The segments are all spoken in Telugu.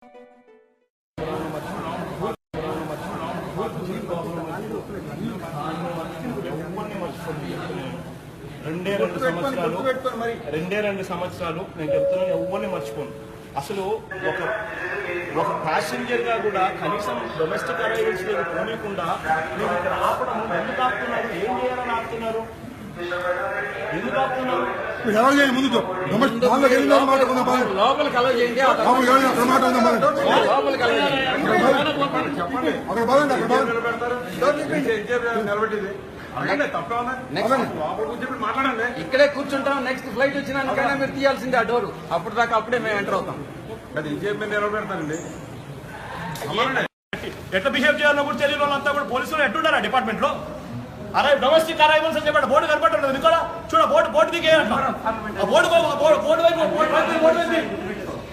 రెండు సంవత్సరాలు నేను చెప్తున్నాను, ఎవరిని మర్చిపోను. అసలు ఒక ప్యాసింజర్ గా కూడా కనీసం డొమెస్టిక్ అరైవల్స్ దగ్గర పోనీయకుండా మీరు ఇక్కడ ఆపడం ఎందుకు ఆపుతున్నారు? ఏం చేయాలని ఆపుతున్నారు? ఎందుకు ఆపుతున్నారు? లోపలికి అలా చేయండి. ఇక్కడే కూర్చుంటాం. నెక్స్ట్ ఫ్లైట్ వచ్చినాకైనా మీరు తీయాల్సిందే ఆ డోరు. అప్పుడు దాకా అప్పుడే మేము ఎంటర్ అవుతాం. నిలబెడతానండి. ఎట్లా బిహేవ్ చేయాలో కూడా తెలియని వాళ్ళంతా కూడా పోలీసులు ఎట్టుంటారా డిపార్ట్మెంట్ లో? డొమెస్టిక్ అరైవల్స్ అని చెప్పాడు. బోర్డు కనపడలేదు మీకు కూడా. చూడ బోర్డు దిగే బోర్డు వైపు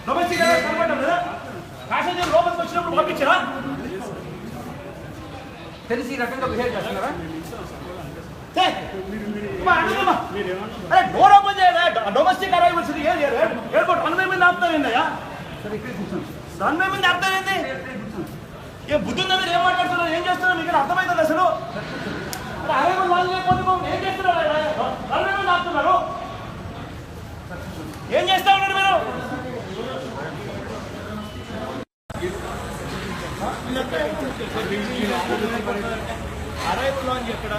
డొమెస్టిక్ అరైవల్స్ కనపడలేదు కదా. ప్యాసింజర్ లోపలికి వచ్చినప్పుడు పంపించరా? తెలిసి ఈ రకంగా బిహేవ్ చేస్తున్నారా? డోర్ ఓపెన్ చేయడా? డొమెస్టిక్ అరైవల్స్ ఎయిర్పోర్ట్ రన్వే మీద ఆపుతారేందయ్యా? రన్వే మీద ఆపుతారేంది? ఏం బుద్ధి ఉందా? మీరు ఏం మాట్లాడుతున్నారు? ఏం చేస్తున్నారు? మీకు అర్థమవుతుంది అసలు? అరైవల్ వాళ్ళు లేకపోతే ఏం చేస్తున్నారు? రన్వే మీద ఆపుతున్నారు. ఏం చేస్తా ఉన్నారు మీరు? అరైవల్ లాంజ్ ఎక్కడ?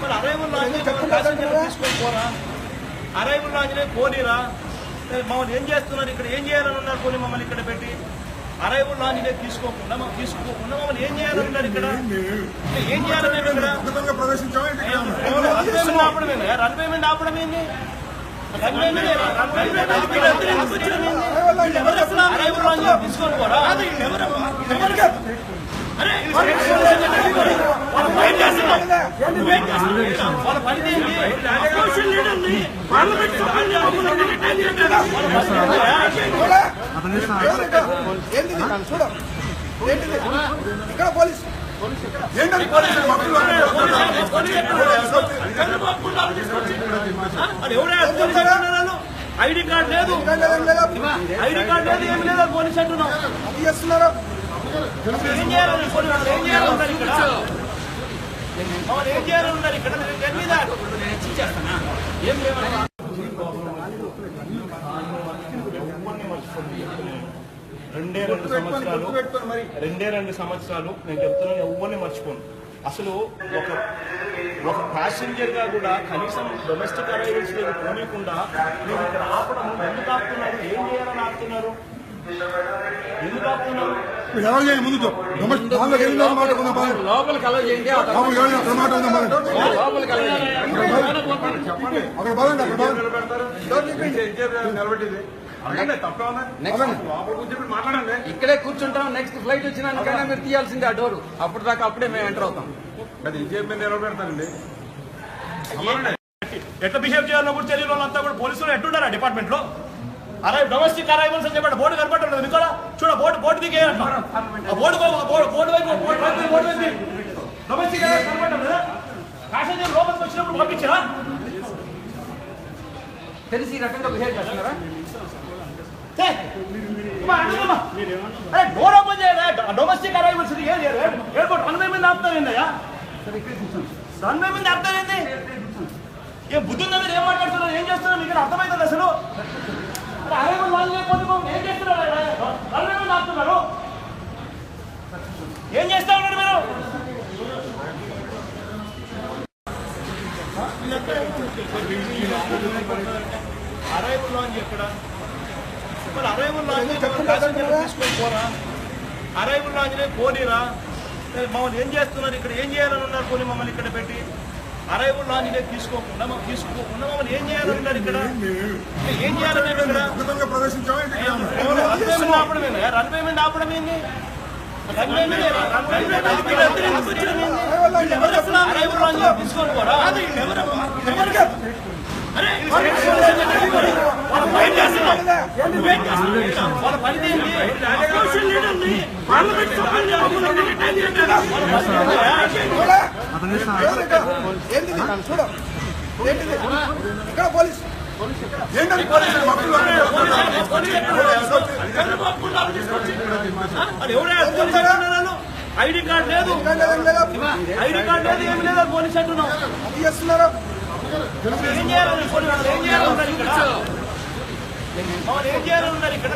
మరి అరైవల్ లాంజ్ తీసుకొని పోరా? అరైవల్ లాంజ్నే పోనీరా? మమ్మల్ని ఏం చేస్తున్నారు ఇక్కడ? ఏం చేయాలని ఉన్నారు? పోనీ మమ్మల్ని ఇక్కడ పెట్టి అరైవల్ లాంజ్నే తీసుకోకుండా మమ్మల్ని ఏం చేయాలని ఉన్నారు ఇక్కడ? ఏం చేయాలని ఇక్కడ? రన్వే మీద ఆపడం ఏంది? అరైవల్ లాంజ్ తీసుకొని పోరా? వాళ్ళ పని ఇక్కడ పోలీస్ ఐడి కార్డు లేదు, ఏమి లేదు. పోలీస్ అంటున్నాం. చేస్తున్నారు. ఏం చేయాలని ఏం చేయాలన్నారు ఇక్కడ? ఏం చేయాలన్నారు ఇక్కడ? ఏం లేవన్నా రెండు సంవత్సరాలు నేను చెప్తున్నాను, ఎవరిని మర్చిపోను. అసలు ఒక ప్యాసింజర్ గా కూడా కనీసం డొమెస్టిక్ అరైవల్స్ దగ్గర పోనీయకుండా మీరు ఇక్కడ ఆపడం ఎందుకు ఆపుతున్నారు? ఏం చేయాలని ఆపుతున్నారు? ఎందుకు ఆపుతున్నారు? లోపలికి అలా చేయండి. ఇక్కడే కూర్చుంటాం. నెక్స్ట్ ఫ్లైట్ వచ్చినాకైనా మీరు తీయాల్సిందే ఆ డోరు. అప్పుడు దాకా అప్పుడే మేము ఎంటర్ అవుతాం. నిలబెడతానండి. ఎట్లా బిహేవ్ చేయాలో కూడా తెలియని వాళ్ళంతా కూడా పోలీసులు ఎట్టుంటారా డిపార్ట్మెంట్ లో? డొమెస్టిక్ అరైవల్స్ అని చెప్పాడు. బోర్డు కనపడలేదు మీకు కూడా. చూడ బోర్డు దిగే బోర్డు వైపు డొమెస్టిక్ అరైవల్స్ కనపడలేదు కదా. ప్యాసింజర్ లోపలికి వచ్చినప్పుడు పంపించరా? తెలిసి ఈ రకంగా బిహేవ్ చేస్తున్నారా? డోర్ ఓపెన్ చేయడా? డొమెస్టిక్ అరైవల్స్ ఎయిర్పోర్ట్ రన్వే మీద ఆపుతారేందయ్యా? రన్వే మీద ఆపుతారేంది? ఏం బుద్ధి ఉందా? మీరు ఏం మాట్లాడుతున్నారు? ఏం చేస్తున్నారు? మీకు అర్థమవుతుంది అసలు? అరైవల్ వాళ్ళు లేకపోతే ఏం చేస్తున్నారు? రన్వే మీద ఆపుతున్నారు. ఏం చేస్తా ఉన్నారు మీరు? అరైవల్ లాంజ్ ఎక్కడ? మరి అరైవల్ లాంజ్ తీసుకొని పోరా? అరైవల్ లాంజ్నే పోనీరా? మమ్మల్ని ఏం చేస్తున్నారు ఇక్కడ? ఏం చేయాలని ఉన్నారు? పోనీ మమ్మల్ని ఇక్కడ పెట్టి అరైవల్ లాంజ్నే తీసుకోకుండా మమ్మల్ని ఏం చేయాలని ఉన్నారు ఇక్కడ? ఏం చేయాలని ఇక్కడ? రన్వే మీద ఆపడం ఏంది? అరైవల్ లాంజ్ తీసుకొని పోరా? వాళ్ళ పని ఇక్కడ పోలీస్ ఏంటండి పోలీసులు మబ్బులు అది ఎవరైనా పోలీసు అంటున్నారు? ఐడి కార్డు లేదు, ఐడి కార్డు లేదు, ఏమి లేదు, పోలీసు అంటున్నాం. చేస్తున్నారు ఏం చేయాలని పోలీసు ఏం చేయాలన్నారు ఇక్కడ? మమ్మల్ని ఏం చేయాలన్నారు ఇక్కడ?